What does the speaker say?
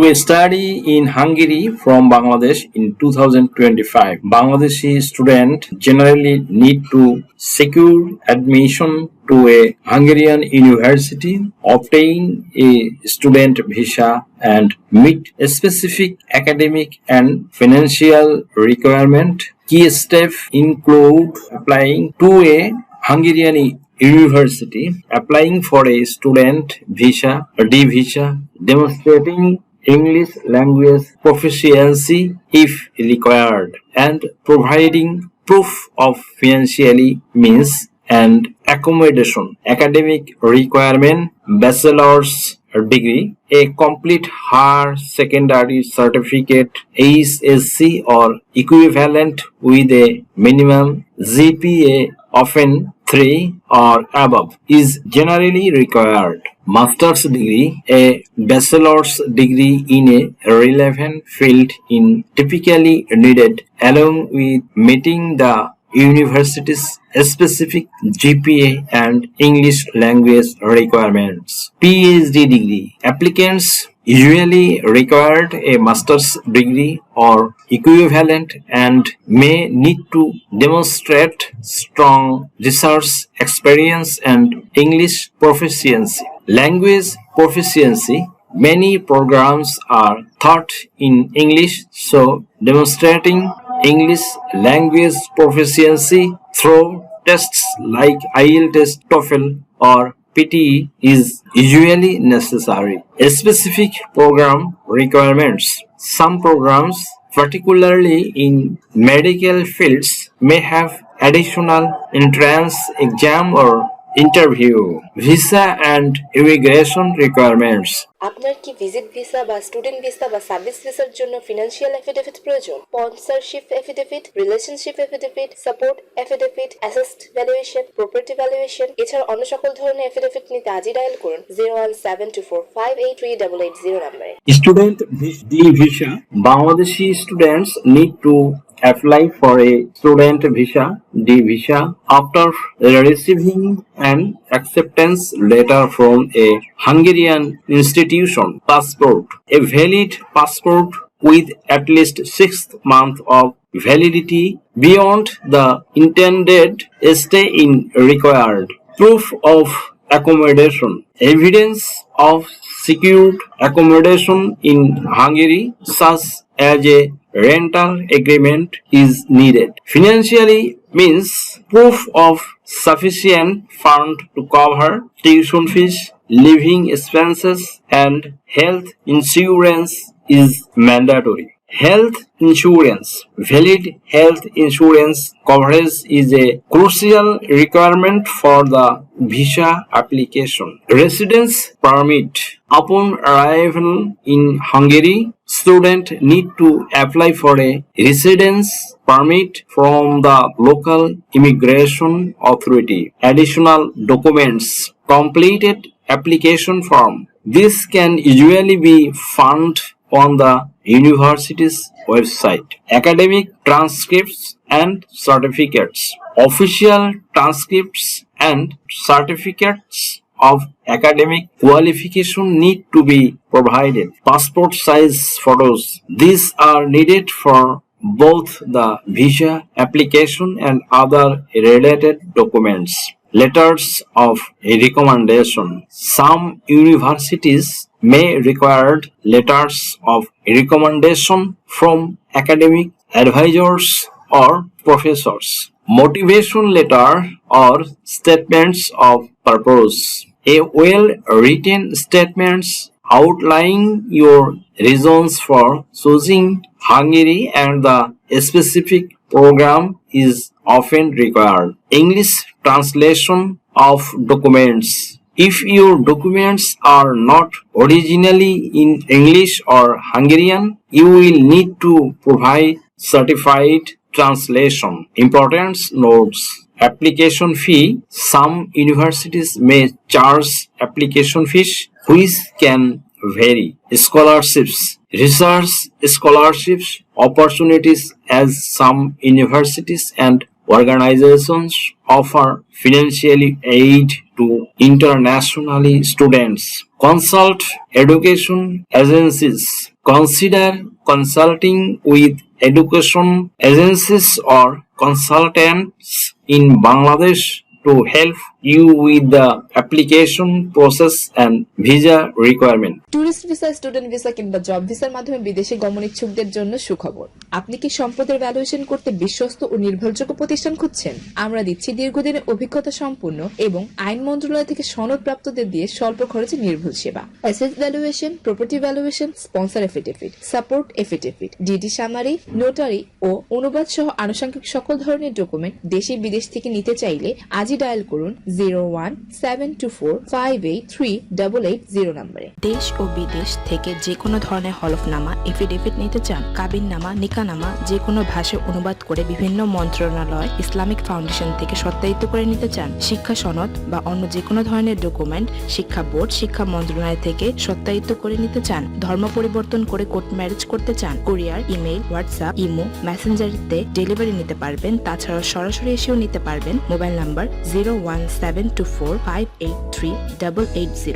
We study in Hungary from Bangladesh in 2025. Bangladeshi students generally need to secure admission to a Hungarian university, obtain a student visa, and meet a specific academic and financial requirement. Key steps include applying to a Hungarian university, applying for a student visa, a D visa, demonstrating English language proficiency if required, and providing proof of financial means and accommodation. Academic requirement: bachelor's degree, a complete higher secondary certificate, HSC or equivalent with a minimum GPA often 3 or above is generally required. Master's degree, a bachelor's degree in a relevant field in typically needed along with meeting the university's specific GPA and English language requirements. PhD degree. Applicants usually required a master's degree or equivalent and may need to demonstrate strong research experience and English proficiency. Language proficiency. Many programs are taught in English, so demonstrating English language proficiency through tests like IELTS, TOEFL, or PTE is usually necessary. Specific program requirements. Some programs, particularly in medical fields, may have additional entrance exam or interview. Visa and immigration requirements. আপনার কি visit visa বা student visa বা service ভিসার জন্য financial affidavit প্রয়োজন? Sponsorship affidavit, relationship affidavit, support affidavit, asset valuation, property valuation এছাড়া অন্য সকল ধরনের এফিডেভিট নিতে আজই ডায়াল করুন 01724583880 নম্বরে। Student D visa. Bangladeshi students need to apply for a student visa D visa after receiving an acceptance letter from a Hungarian institution. Passport. A valid passport with at least 6 months of validity beyond the intended stay in required. Proof of accommodation. Evidence of secured accommodation in Hungary such as a rental agreement is needed. Financially means proof of sufficient fund to cover tuition fees, living expenses, and health insurance is mandatory. Health insurance. Valid health insurance coverage is a crucial requirement for the visa application. Residence permit. Upon arrival in Hungary, students need to apply for a residence permit from the local immigration authority. Additional documents. Completed application form. This can usually be found on the university's website. Academic transcripts and certificates. Official transcripts and certificates of academic qualification need to be provided. Passport size photos. These are needed for both the visa application and other related documents. Letters of recommendation. Some universities may require letters of recommendation from academic advisors or professors. Motivation letter or statements of purpose. A well-written statements outlining your reasons for choosing Hungary and the specific program is often required. English translation of documents. If your documents are not originally in English or Hungarian, you will need to provide certified translation. Important notes. Application fee. Some universities may charge application fees which can vary. Scholarships. Research scholarships opportunities, as some universities and organizations offer financial aid to international students. consult education agencies. Consider consulting with education agencies or consultants in Bangladesh to help you with the application process and visa requirement. Tourist visa, student visa কিংবা job ভিসার মাধ্যমে বিদেশে গমন ইচ্ছুকদের জন্য সুখবর। আপনি কি সম্পদের ভ্যালুয়েশন করতে বিশ্বস্ত ও নির্ভরযোগ্য প্রতিষ্ঠান খুঁজছেন? আমরা দিচ্ছি দীর্ঘদিনের অভিজ্ঞতা সম্পন্ন এবং আইন মন্ত্রণালয় থেকে সনদ প্রাপ্তদের দিয়ে স্বল্প খরচে নির্ভুল সেবা। Asset valuation, property valuation, sponsor affidavit, support affidavit, DD summary, notary ও অনুবাদ সহ আনুষঙ্গিক সকল ধরনের ডকুমেন্ট দেশে বিদেশ থেকে নিতে চাইলে আজই ডায়াল করুন 0172458388 নম্বরে। দেশ ও বিদেশ থেকে যে কোনো ধরনের হলফনামা, এফিডেভিট নিতে চান, কাবিননামা, নিকানামা যে কোনো ভাষায় অনুবাদ করে বিভিন্ন মন্ত্রণালয়, ইসলামিক ফাউন্ডেশন থেকে সত্যায়িত করে নিতে চান, শিক্ষা সনদ বা অন্য যে কোনো ধরনের ডকুমেন্ট শিক্ষা বোর্ড, শিক্ষা মন্ত্রণালয় থেকে সত্যায়িত করে নিতে চান, ধর্ম পরিবর্তন করে কোর্ট ম্যারেজ করতে চান, কুরিয়ার, ইমেইল, হোয়াটসঅ্যাপ, ইমো, মেসেঞ্জারিতে ডেলিভারি নিতে পারবেন। তাছাড়া সরাসরি এসেও নিতে পারবেন। Mobile number 017245838880।